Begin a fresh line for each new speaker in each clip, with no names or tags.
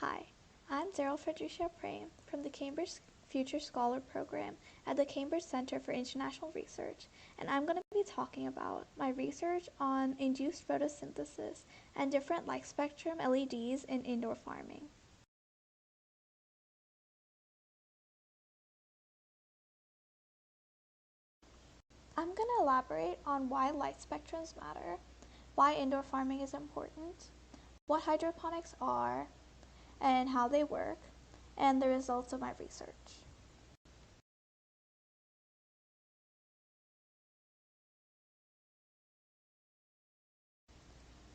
Hi, I'm Daryl Fredricia Prem from the Cambridge Future Scholar Program at the Cambridge Center for International Research, and I'm going to be talking about my research on induced photosynthesis and different light spectrum LEDs in indoor farming. I'm going to elaborate on why light spectrums matter, why indoor farming is important, what hydroponics are, and how they work, and the results of my research.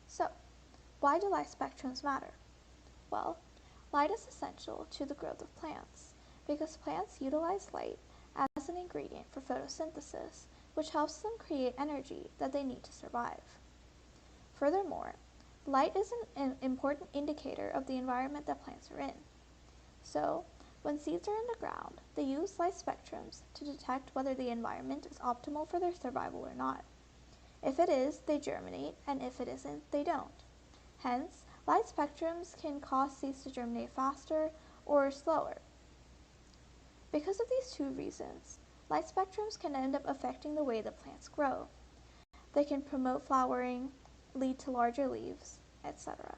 So, why do light spectrums matter? Well, light is essential to the growth of plants because plants utilize light as an ingredient for photosynthesis, which helps them create energy that they need to survive. Furthermore, light is an important indicator of the environment that plants are in. So, when seeds are in the ground, they use light spectrums to detect whether the environment is optimal for their survival or not. If it is, they germinate, and if it isn't, they don't. Hence, light spectrums can cause seeds to germinate faster or slower. Because of these two reasons, light spectrums can end up affecting the way the plants grow. They can promote flowering, lead to larger leaves, etc.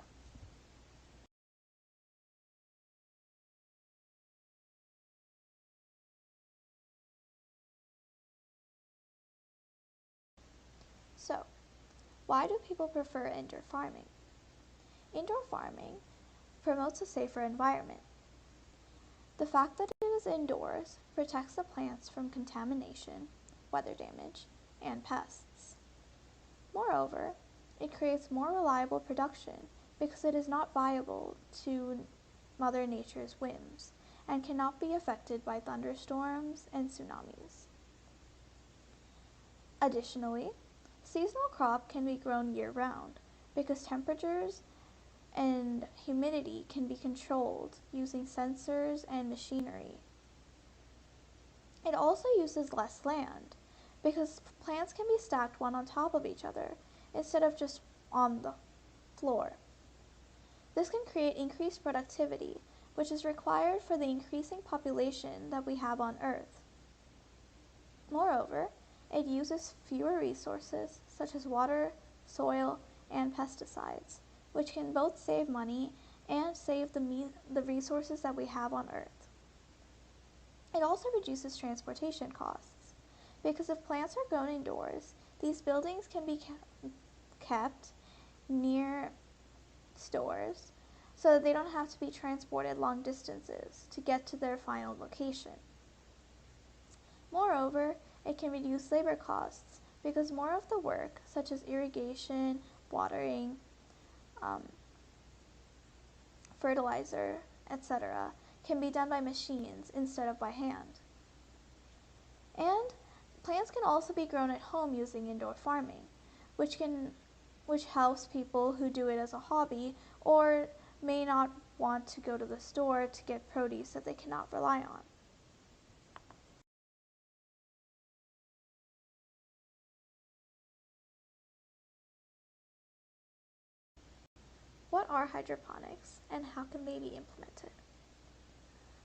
So, why do people prefer indoor farming? Indoor farming promotes a safer environment. The fact that it is indoors protects the plants from contamination, weather damage, and pests. Moreover, it creates more reliable production because it is not viable to Mother Nature's whims and cannot be affected by thunderstorms and tsunamis. Additionally, seasonal crop can be grown year-round because temperatures and humidity can be controlled using sensors and machinery. It also uses less land because plants can be stacked one on top of each other instead of just on the floor. This can create increased productivity, which is required for the increasing population that we have on Earth. Moreover, it uses fewer resources such as water, soil, and pesticides, which can both save money and save the resources that we have on Earth. It also reduces transportation costs, because if plants are grown indoors, these buildings can be kept near stores so that they don't have to be transported long distances to get to their final location. Moreover, it can reduce labor costs because more of the work, such as irrigation, watering, fertilizer, etc., can be done by machines instead of by hand. And plants can also be grown at home using indoor farming, which helps people who do it as a hobby or may not want to go to the store to get produce that they cannot rely on. What are hydroponics and how can they be implemented?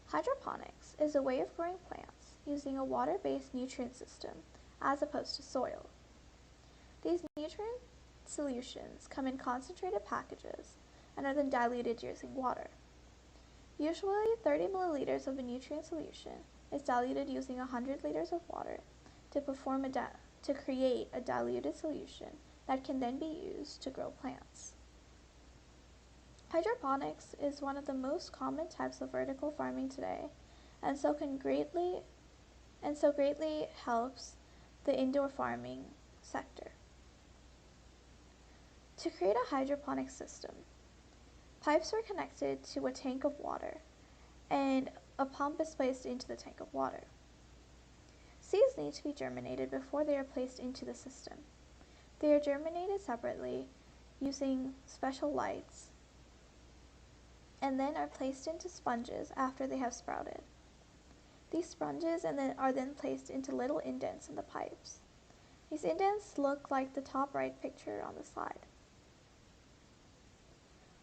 Hydroponics is a way of growing plants using a water-based nutrient system as opposed to soil. These nutrient solutions come in concentrated packages and are then diluted using water. Usually 30 milliliters of a nutrient solution is diluted using 100 liters of water to create a diluted solution that can then be used to grow plants. Hydroponics is one of the most common types of vertical farming today, and so greatly helps the indoor farming sector. To create a hydroponic system, pipes are connected to a tank of water, and a pump is placed into the tank of water. Seeds need to be germinated before they are placed into the system. They are germinated separately using special lights and then are placed into sponges after they have sprouted. These sponges are then placed into little indents in the pipes. These indents look like the top right picture on the slide.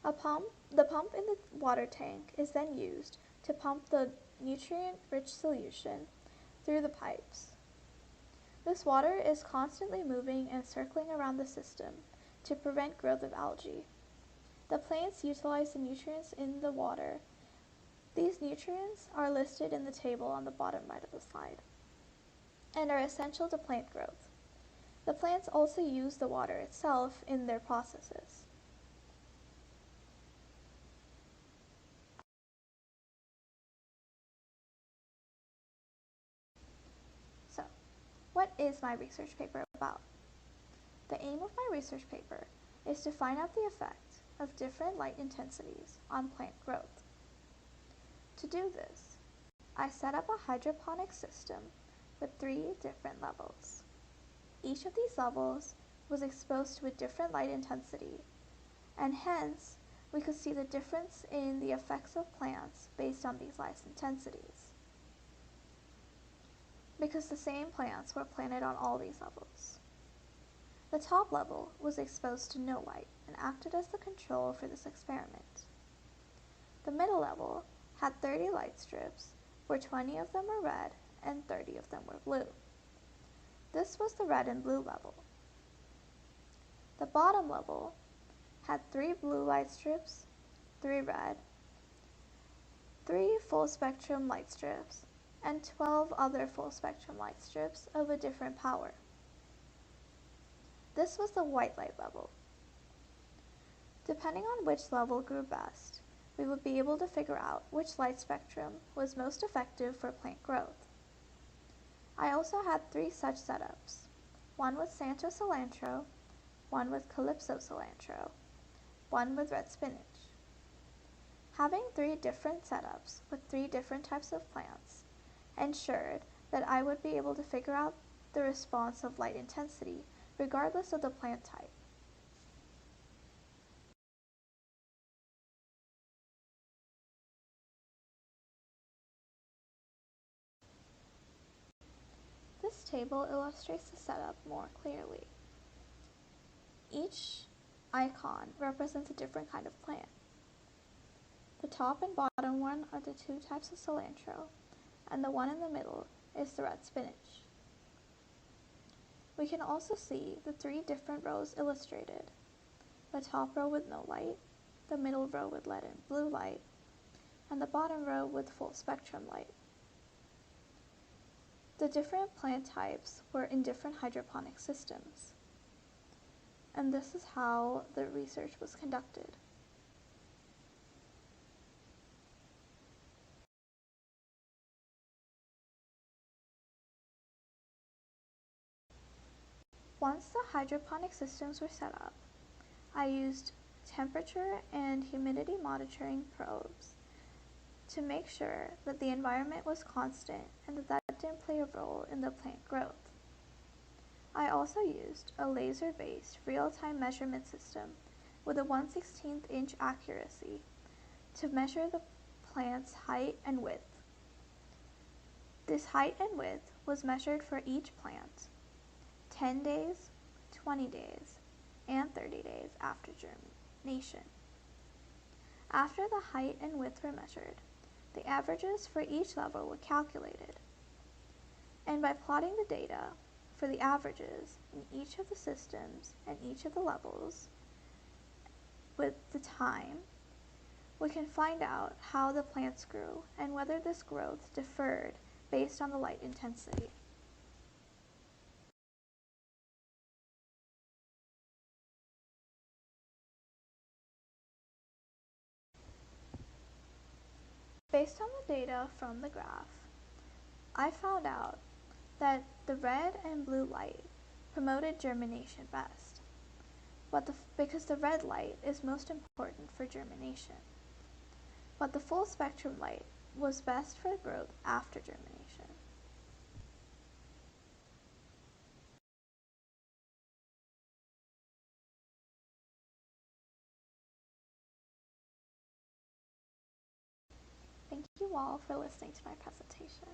The pump in the water tank is then used to pump the nutrient-rich solution through the pipes. This water is constantly moving and circling around the system to prevent growth of algae. The plants utilize the nutrients in the water. These nutrients are listed in the table on the bottom right of the slide and are essential to plant growth. The plants also use the water itself in their processes. So, what is my research paper about? The aim of my research paper is to find out the effect of different light intensities on plant growth. To do this, I set up a hydroponic system with 3 different levels. Each of these levels was exposed to a different light intensity, and hence we could see the difference in the effects of plants based on these light intensities, because the same plants were planted on all these levels. The top level was exposed to no light and acted as the control for this experiment. The middle level had 30 light strips, where 20 of them were red and 30 of them were blue. This was the red and blue level. The bottom level had 3 blue light strips, 3 red, 3 full spectrum light strips, and 12 other full spectrum light strips of a different power. This was the white light level. Depending on which level grew best, we would be able to figure out which light spectrum was most effective for plant growth. I also had 3 such setups, one with Santo cilantro, one with Calypso cilantro, one with red spinach. Having 3 different setups with 3 different types of plants ensured that I would be able to figure out the response of light intensity regardless of the plant type. This table illustrates the setup more clearly. Each icon represents a different kind of plant. The top and bottom one are the 2 types of cilantro, and the one in the middle is the red spinach. We can also see the 3 different rows illustrated. The top row with no light, the middle row with red and blue light, and the bottom row with full spectrum light. The different plant types were in different hydroponic systems, and this is how the research was conducted. Once the hydroponic systems were set up, I used temperature and humidity monitoring probes to make sure that the environment was constant and that didn't play a role in the plant growth. I also used a laser-based real-time measurement system with a 1/16 inch accuracy to measure the plant's height and width. This height and width was measured for each plant 10 days, 20 days, and 30 days after germination. After the height and width were measured, the averages for each level were calculated, and by plotting the data for the averages in each of the systems and each of the levels with the time, we can find out how the plants grew and whether this growth differed based on the light intensity. Based on the data from the graph, I found out that the red and blue light promoted germination best, because the red light is most important for germination. But the full spectrum light was best for growth after germination. Thank you all for listening to my presentation.